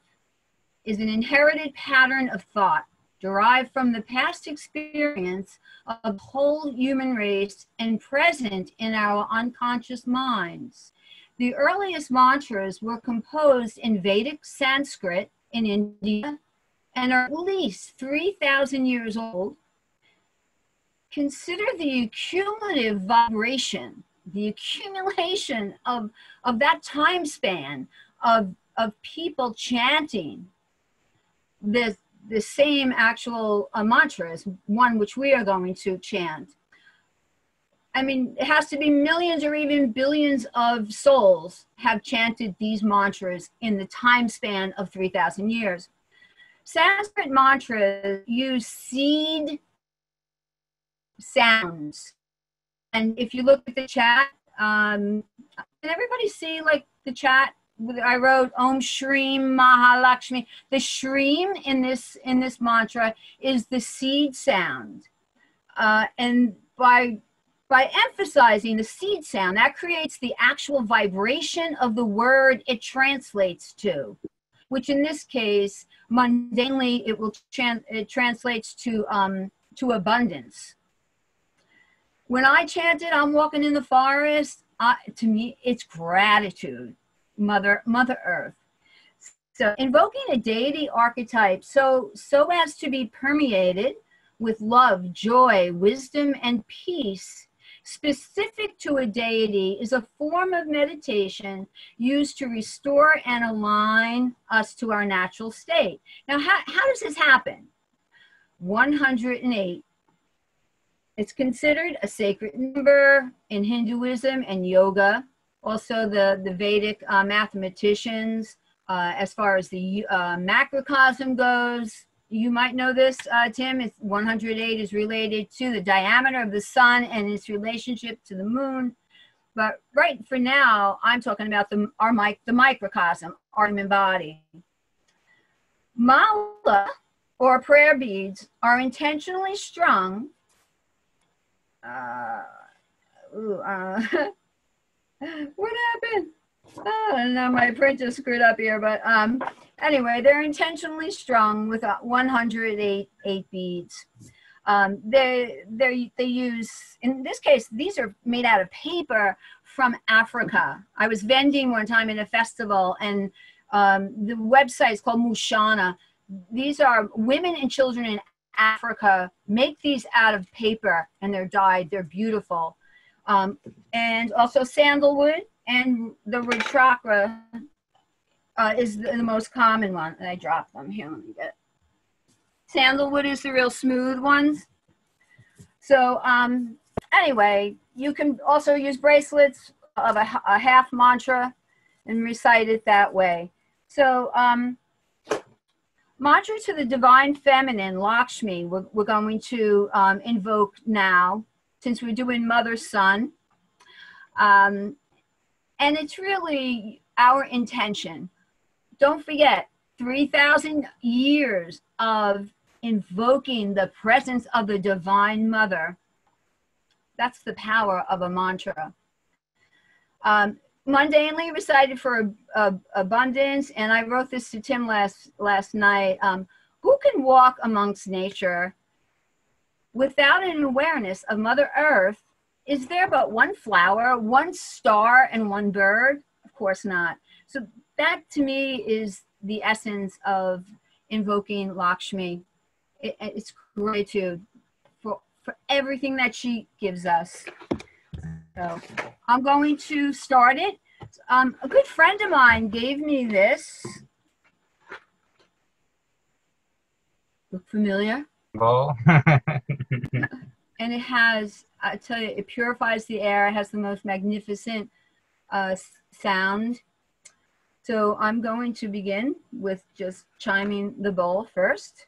is an inherited pattern of thought derived from the past experience of the whole human race and present in our unconscious minds. The earliest mantras were composed in Vedic Sanskrit in India and are at least 3,000 years old. Consider the cumulative vibration, the accumulation of that time span of people chanting the same actual mantras, one which we are going to chant. I mean, it has to be millions or even billions of souls have chanted these mantras in the time span of 3,000 years. Sanskrit mantras use seed sounds. And if you look at the chat, can everybody see like the chat? I wrote Om Shreem Mahalakshmi. The Shreem in this mantra is the seed sound. And by emphasizing the seed sound, that creates the actual vibration of the word it translates to, which in this case, mundanely, it translates to abundance. When I chant it, I'm walking in the forest. To me, it's gratitude, Mother Earth. So invoking a deity archetype so as to be permeated with love, joy, wisdom, and peace specific to a deity is a form of meditation used to restore and align us to our natural state. Now, how does this happen? 108. It's considered a sacred number in Hinduism and yoga. Also, the Vedic mathematicians, as far as the macrocosm goes, you might know this, Tim, 108 is related to the diameter of the sun and its relationship to the moon. But right for now, I'm talking about the microcosm, our human body. Mala, or prayer beads, are intentionally strung. What happened? Oh, now my print just screwed up here, but anyway, they're intentionally strung with 108 beads. They use, in this case, these are made out of paper from Africa. I was vending one time in a festival, and the website is called Mushana. These are women and children in Africa make these out of paper, and they're dyed. They're beautiful. And also sandalwood and the root chakra is the most common one. And I dropped them here. Let me get it. Sandalwood is the real smooth ones. So anyway, you can also use bracelets of a half mantra and recite it that way. So mantra to the divine feminine, Lakshmi, we're going to invoke now, since we're doing mother son. And it's really our intention. Don't forget, 3,000 years of invoking the presence of the divine mother. That's the power of a mantra. Mundanely recited for abundance, and I wrote this to Tim last night. Who can walk amongst nature without an awareness of Mother Earth? Is there but one flower, one star, and one bird? Of course not. So that to me is the essence of invoking Lakshmi. It's gratitude for everything that she gives us. So I'm going to start it. A good friend of mine gave me this. Look familiar? Bowl. And it has, I tell you, it purifies the air. It has the most magnificent sound. So I'm going to begin with just chiming the bowl first.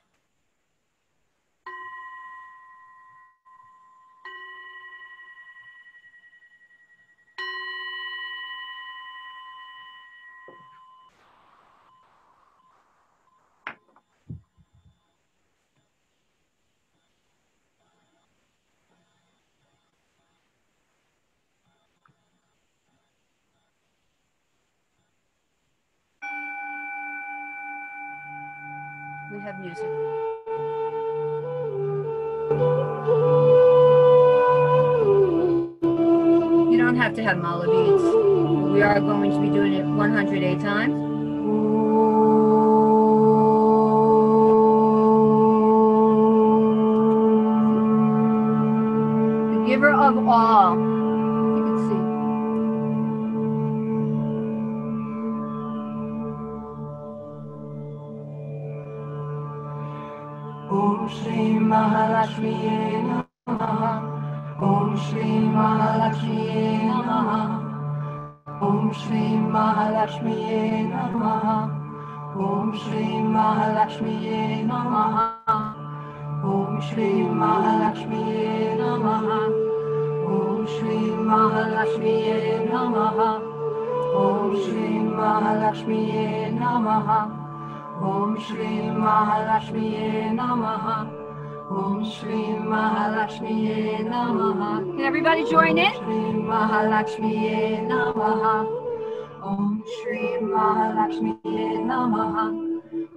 We have music. You don't have to have mala beads. We are going to be doing it 108 times. The giver of all. You can see. Om Shri Mahalakshmi Namaha. Om Shri Mahalakshmi Namaha. Om Shri Mahalakshmi Namaha. Om Shri Mahalakshmi Namaha. Om Shri Mahalakshmi Namaha. Om Shri Mahalakshmi Namaha. Om Shri Mahalakshmi Namaha. Om Shri Mahalakshmi Namaha. Om Shri Mahalakshmi Namaha. Can everybody join in? Om Shri Mahalakshmi Namaha. Om Shri Mahalakshmi Namaha.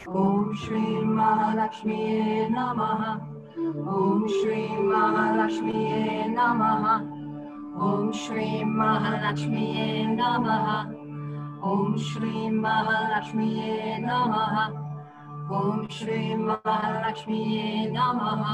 Om Shri Mahalakshmi Namaha. Om Shri Mahalakshmi Namaha. Om Shri Mahalakshmi Namaha. Om Shri Mahalakshmi Namaha. Om Shri Mahalakshmi Namaha.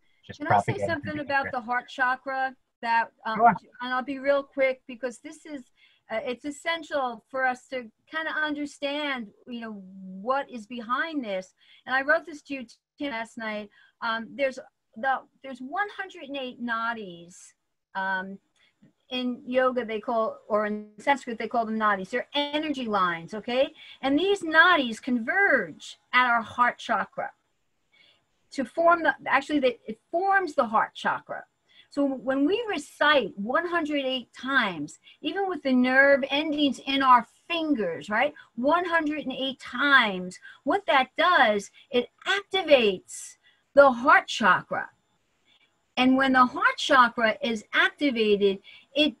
just Can I say propagate. something about the heart chakra? That Sure. and I'll be real quick because this is it's essential for us to kind of understand, what is behind this. And I wrote this to you Tim, last night. There's 108 nadis. In yoga or in Sanskrit they call them nadis. They're energy lines, okay? And these nadis converge at our heart chakra to form it forms the heart chakra. So when we recite 108 times, even with the nerve endings in our fingers, right? 108 times, what that does, it activates the heart chakra. And when the heart chakra is activated, it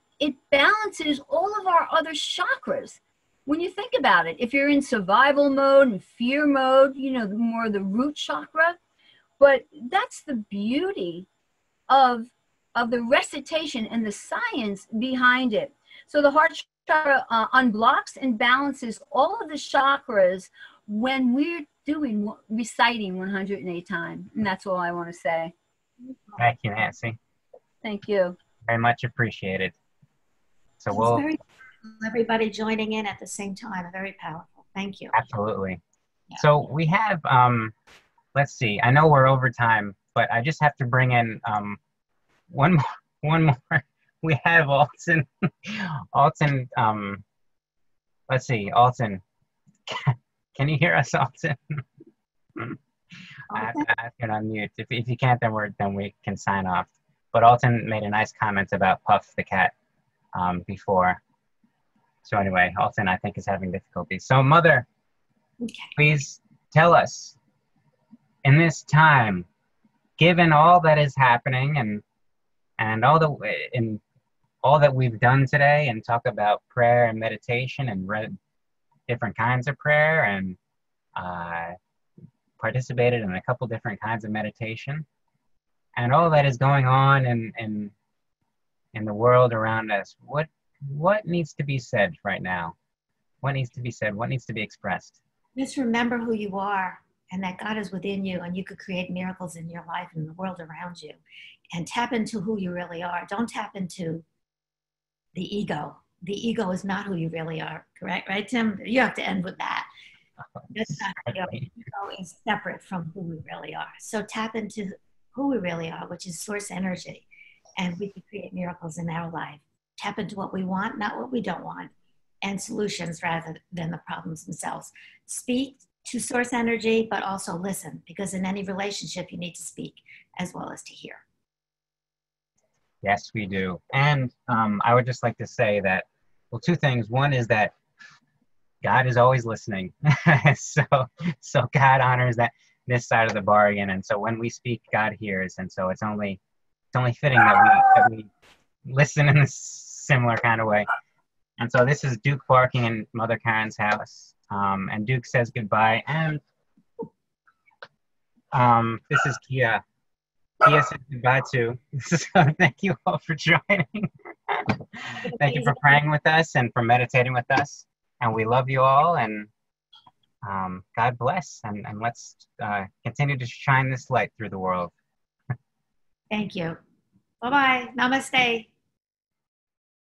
balances all of our other chakras. When you think about it, if you're in survival mode and fear mode, more the root chakra. But that's the beauty of the recitation and the science behind it. So the heart chakra unblocks and balances all of the chakras when we're reciting 108 times. And that's all I want to say. Thank you, Nancy. Thank you. Very much appreciated. So It's very powerful. Everybody joining in at the same time. Very powerful. Thank you. Absolutely. Yeah. So we have, let's see, I know we're over time, but I just have to bring in one more. We have Alton. Let's see, Alton. Can you hear us, Alton? I have to ask you to unmute. If you can't, then we can sign off. But Alton made a nice comment about Puff the cat before. So anyway, Alton, I think, is having difficulties. So Mother, please tell us, in this time, given all that is happening and all that we've done today, and talk about prayer and meditation and read different kinds of prayer and participated in a couple different kinds of meditation, and all that is going on in the world around us, what needs to be said right now? What needs to be said? What needs to be expressed? Just remember who you are and that God is within you, and you could create miracles in your life and the world around you. And tap into who you really are. Don't tap into the ego. The ego is not who you really are, correct? Right, Tim? You have to end with that. That's not real. The ego is separate from who we really are. So tap into who we really are, which is source energy. And we can create miracles in our life. Tap into what we want, not what we don't want, and solutions rather than the problems themselves. Speak to source energy, but also listen, because in any relationship, you need to speak as well as to hear. Yes, we do. And I would just like to say that, well, two things. One is that God is always listening. so God honors this side of the bargain. And so when we speak, God hears. And so it's only fitting that we listen in a similar kind of way. And so this is Duke barking in Mother Karen's house. And Duke says goodbye. And this is Kia. Kia says goodbye too. So thank you all for joining. Thank you for praying with us and for meditating with us. And we love you all, and God bless. And let's continue to shine this light through the world. Thank you. Bye-bye. Namaste.